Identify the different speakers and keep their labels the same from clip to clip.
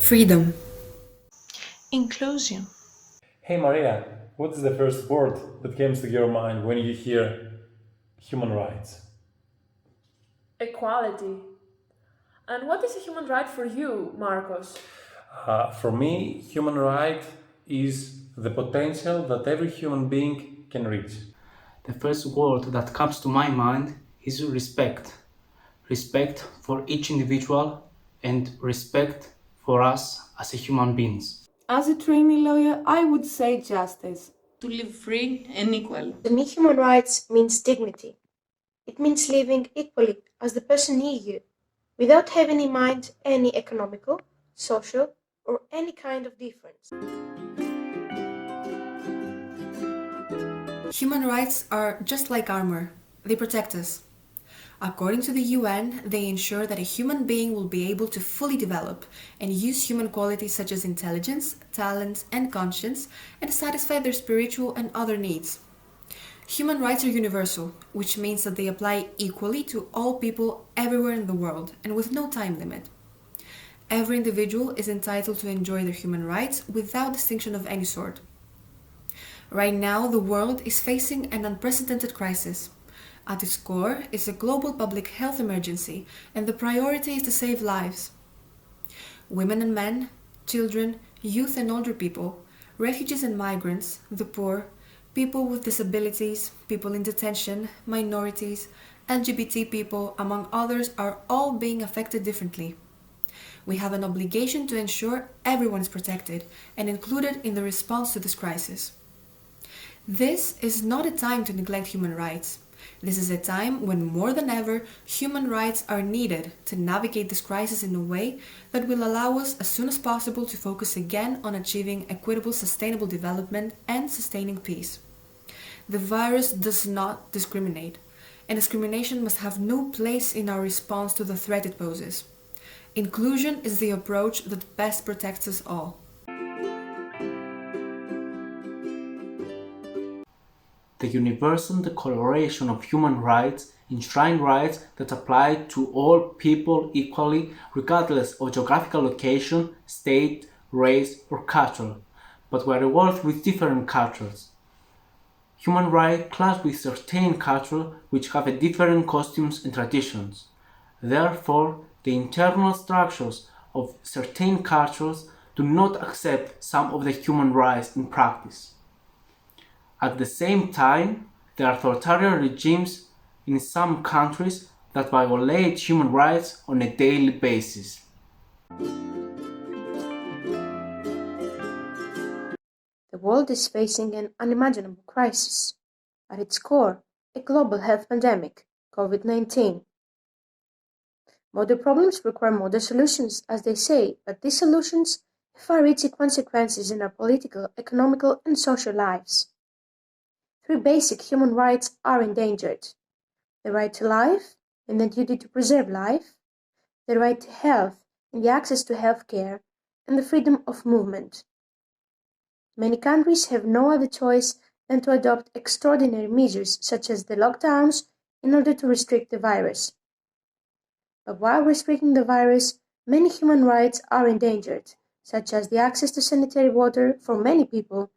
Speaker 1: Freedom.
Speaker 2: Inclusion.
Speaker 3: Hey Maria, what is the first word that comes to your mind when you hear human rights?
Speaker 4: Equality. And what is a human right for you, Marcos?
Speaker 3: For me, human right is the potential that every human being can reach.
Speaker 5: The first word that comes to my mind is respect. Respect for each individual and respect for us as a human beings.
Speaker 6: As a trainee lawyer, I would say justice.
Speaker 2: To live free and equal.
Speaker 7: To me, human rights means dignity. It means living equally as the person near you, without having in mind any economical, social, or any kind of difference.
Speaker 1: Human rights are just like armor. They protect us. According to the UN, they ensure that a human being will be able to fully develop and use human qualities such as intelligence, talent, and conscience and satisfy their spiritual and other needs. Human rights are universal, which means that they apply equally to all people everywhere in the world and with no time limit. Every individual is entitled to enjoy their human rights without distinction of any sort. Right now, the world is facing an unprecedented crisis. At its core is a global public health emergency, and the priority is to save lives. Women and men, children, youth and older people, refugees and migrants, the poor, people with disabilities, people in detention, minorities, LGBT people, among others, are all being affected differently. We have an obligation to ensure everyone is protected and included in the response to this crisis. This is not a time to neglect human rights. This is a time when more than ever human rights are needed to navigate this crisis in a way that will allow us as soon as possible to focus again on achieving equitable, sustainable development and sustaining peace. The virus does not discriminate, and discrimination must have no place in our response to the threat it poses. Inclusion is the approach that best protects us all.
Speaker 5: The Universal Declaration of Human Rights enshrines rights that apply to all people equally, regardless of geographical location, state, race, or culture, but were rewarded with different cultures. Human rights clash with certain cultures which have a different costumes and traditions. Therefore, the internal structures of certain cultures do not accept some of the human rights in practice. At the same time, there are authoritarian regimes in some countries that violate human rights on a daily basis.
Speaker 7: The world is facing an unimaginable crisis. At its core, a global health pandemic, COVID-19. Modern problems require modern solutions, as they say, but these solutions have far-reaching consequences in our political, economical, and social lives. Three basic human rights are endangered: the right to life and the duty to preserve life, the right to health and the access to health care, and the freedom of movement. Many countries have no other choice than to adopt extraordinary measures such as the lockdowns in order to restrict the virus. But while restricting the virus, many human rights are endangered, such as the access to sanitary water for many people,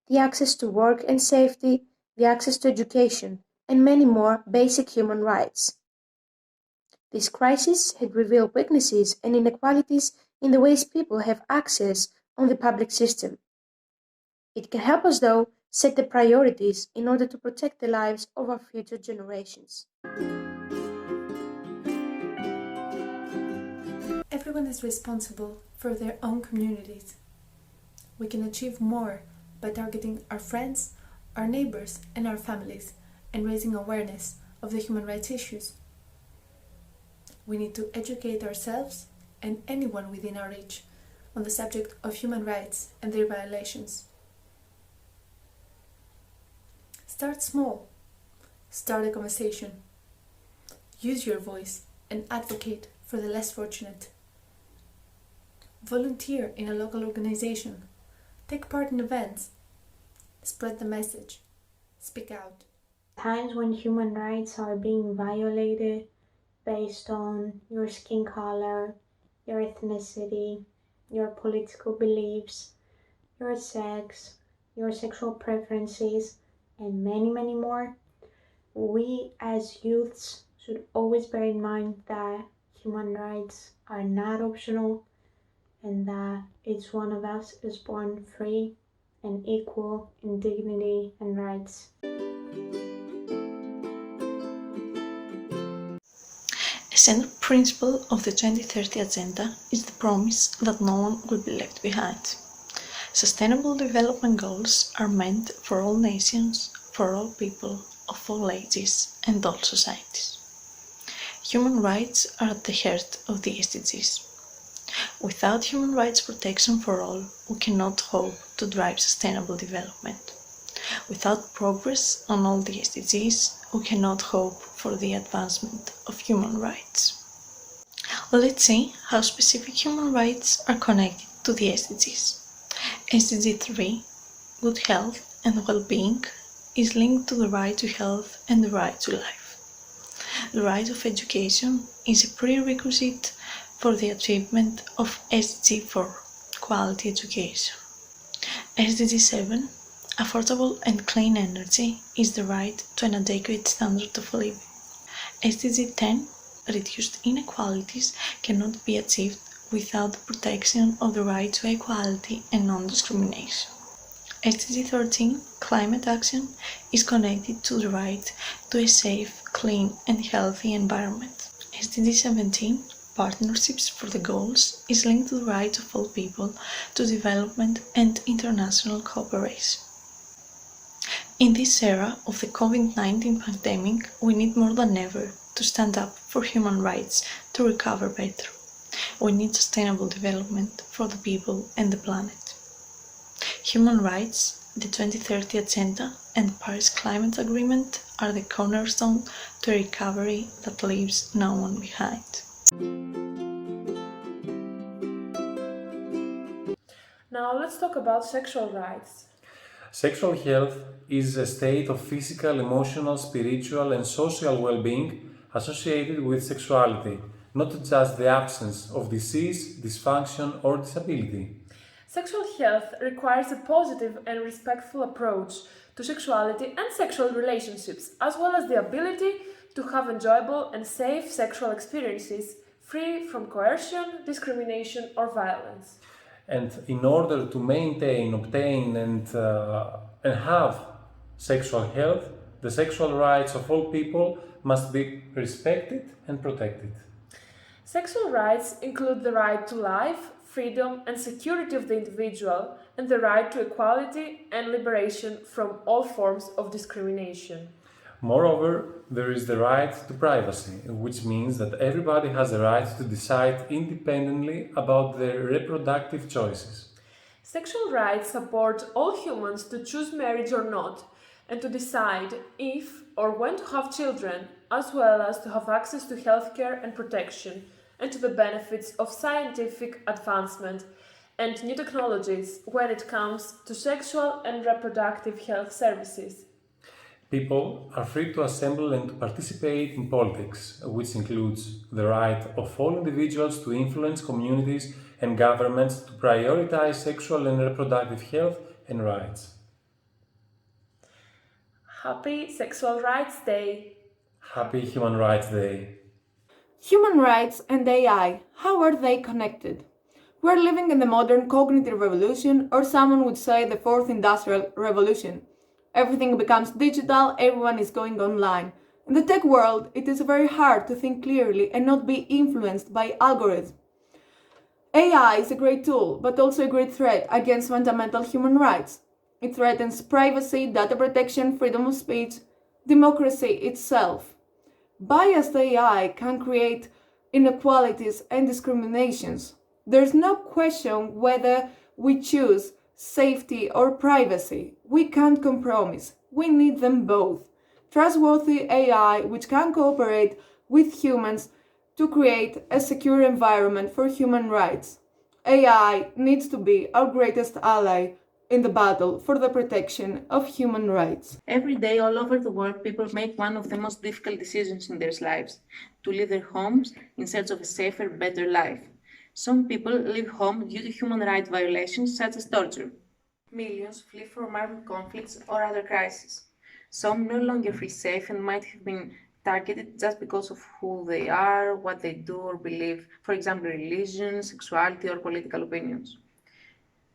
Speaker 7: the access to work and safety, the access to education, and many more basic human rights. This crisis had revealed weaknesses and inequalities in the ways people have access on the public system. It can help us, though, set the priorities in order to protect the lives of our future generations.
Speaker 8: Everyone is responsible for their own communities. We can achieve more by targeting our friends, our neighbors, and our families, and raising awareness of the human rights issues. We need to educate ourselves and anyone within our reach on the subject of human rights and their violations. Start small. Start a conversation. Use your voice and advocate for the less fortunate. Volunteer in a local organization. Take part in events. Spread the message. Speak out.
Speaker 9: Times when human rights are being violated based on your skin color, your ethnicity, your political beliefs, your sex, your sexual preferences, and many, many more, we as youths should always bear in mind that human rights are not optional and that each one of us is born free and equal in dignity and rights.
Speaker 2: A central principle of the 2030 Agenda is the promise that no one will be left behind. Sustainable development goals are meant for all nations, for all people, of all ages and all societies. Human rights are at the heart of the SDGs. Without human rights protection for all, we cannot hope to drive sustainable development. Without progress on all the SDGs, we cannot hope for the advancement of human rights. Let's see how specific human rights are connected to the SDGs. SDG 3, good health and well-being, is linked to the right to health and the right to life. The right of education is a prerequisite for the achievement of SDG 4, quality education. SDG 7, affordable and clean energy, is the right to an adequate standard of living. SDG 10, reduced inequalities, cannot be achieved without the protection of the right to equality and non-discrimination. SDG 13, climate action, is connected to the right to a safe, clean and healthy environment. SDG 17, partnerships for the goals, is linked to the right of all people to development and international cooperation. In this era of the COVID-19 pandemic, we need more than ever to stand up for human rights to recover better. We need sustainable development for the people and the planet. Human rights, the 2030 Agenda and the Paris Climate Agreement are the cornerstone to a recovery that leaves no one behind.
Speaker 4: Now let's talk about sexual rights.
Speaker 3: Sexual health is a state of physical, emotional, spiritual, and social well-being associated with sexuality, not just the absence of disease, dysfunction, or disability.
Speaker 4: Sexual health requires a positive and respectful approach to sexuality and sexual relationships, as well as the ability to have enjoyable and safe sexual experiences, free from coercion, discrimination, or violence.
Speaker 3: And in order to maintain, obtain, and have sexual health, the sexual rights of all people must be respected and protected.
Speaker 4: Sexual rights include the right to life, freedom and security of the individual, and the right to equality and liberation from all forms of discrimination.
Speaker 3: Moreover, there is the right to privacy, which means that everybody has the right to decide independently about their reproductive choices.
Speaker 4: Sexual rights support all humans to choose marriage or not, and to decide if or when to have children, as well as to have access to healthcare and protection, and to the benefits of scientific advancement and new technologies when it comes to sexual and reproductive health services.
Speaker 3: People are free to assemble and to participate in politics, which includes the right of all individuals to influence communities and governments to prioritize sexual and reproductive health and rights.
Speaker 4: Happy Sexual Rights Day!
Speaker 3: Happy Human Rights Day!
Speaker 6: Human rights and AI, how are they connected? We're living in the modern cognitive revolution, or someone would say the fourth industrial revolution. Everything becomes digital, everyone is going online. In the tech world, it is very hard to think clearly and not be influenced by algorithms. AI is a great tool, but also a great threat against fundamental human rights. It threatens privacy, data protection, freedom of speech, democracy itself. Biased AI can create inequalities and discriminations. There's no question whether we choose safety or privacy. We can't compromise. We need them both. Trustworthy AI which can cooperate with humans to create a secure environment for human rights. AI needs to be our greatest ally in the battle for the protection of human rights.
Speaker 10: Every day, all over the world, people make one of the most difficult decisions in their lives: to leave their homes in search of a safer, better life. Some people leave home due to human rights violations such as torture. Millions flee from armed conflicts or other crises. Some no longer feel safe and might have been targeted just because of who they are, what they do or believe, for example, religion, sexuality, or political opinions.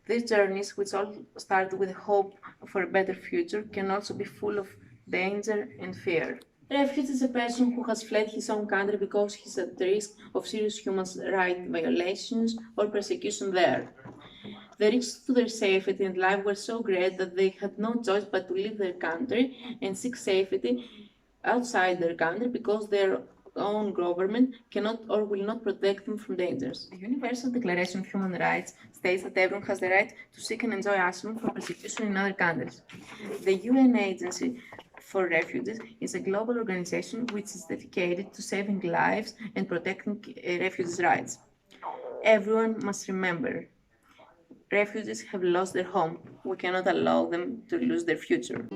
Speaker 10: These journeys, which all start with hope for a better future, can also be full of danger and fear. Refugee is a person who has fled his own country because he is at risk of serious human rights violations or persecution there. The risks to their safety and life were so great that they had no choice but to leave their country and seek safety outside their country because their own government cannot or will not protect them from dangers. The Universal Declaration of Human Rights states that everyone has the right to seek and enjoy asylum from persecution in other countries. The UN Agency for Refugees is a global organization which is dedicated to saving lives and protecting refugees' rights. Everyone must remember, refugees have lost their home. We cannot allow them to lose their future.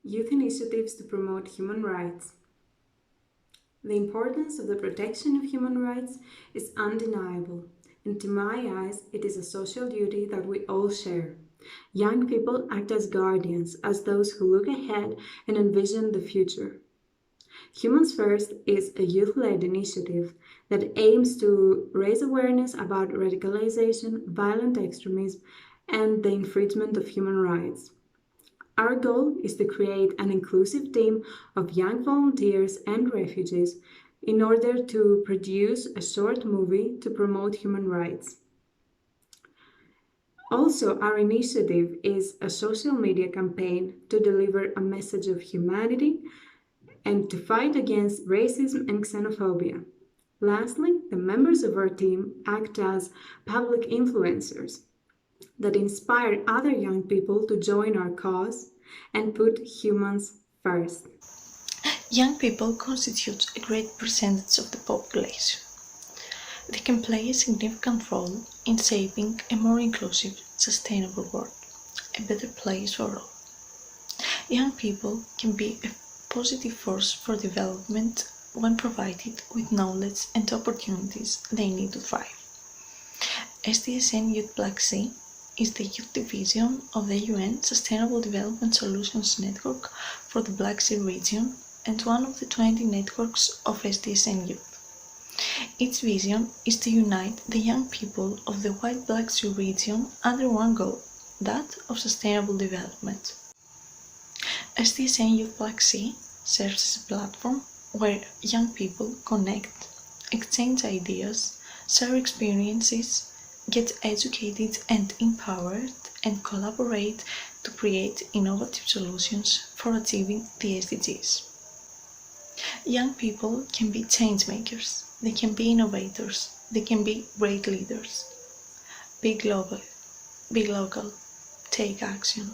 Speaker 11: Youth initiatives to promote human rights. The importance of the protection of human rights is undeniable, and to my eyes, it is a social duty that we all share. Young people act as guardians, as those who look ahead and envision the future. Humans First is a youth-led initiative that aims to raise awareness about radicalization, violent extremism, and the infringement of human rights. Our goal is to create an inclusive team of young volunteers and refugees in order to produce a short movie to promote human rights. Also, our initiative is a social media campaign to deliver a message of humanity and to fight against racism and xenophobia. Lastly, the members of our team act as public influencers that inspire other young people to join our cause and put humans first.
Speaker 2: Young people constitute a great percentage of the population. They can play a significant role in shaping a more inclusive, sustainable world, a better place for all. Young people can be a positive force for development when provided with knowledge and opportunities they need to thrive. SDSN Youth Black Sea is the youth division of the UN Sustainable Development Solutions Network for the Black Sea region and one of the 20 networks of SDSN Youth. Its vision is to unite the young people of the White Black Sea region under one goal, that of sustainable development. SDSN Youth Black Sea serves as a platform where young people connect, exchange ideas, share experiences, get educated and empowered, and collaborate to create innovative solutions for achieving the SDGs. Young people can be change makers, they can be innovators, they can be great leaders. Be global, be local, take action.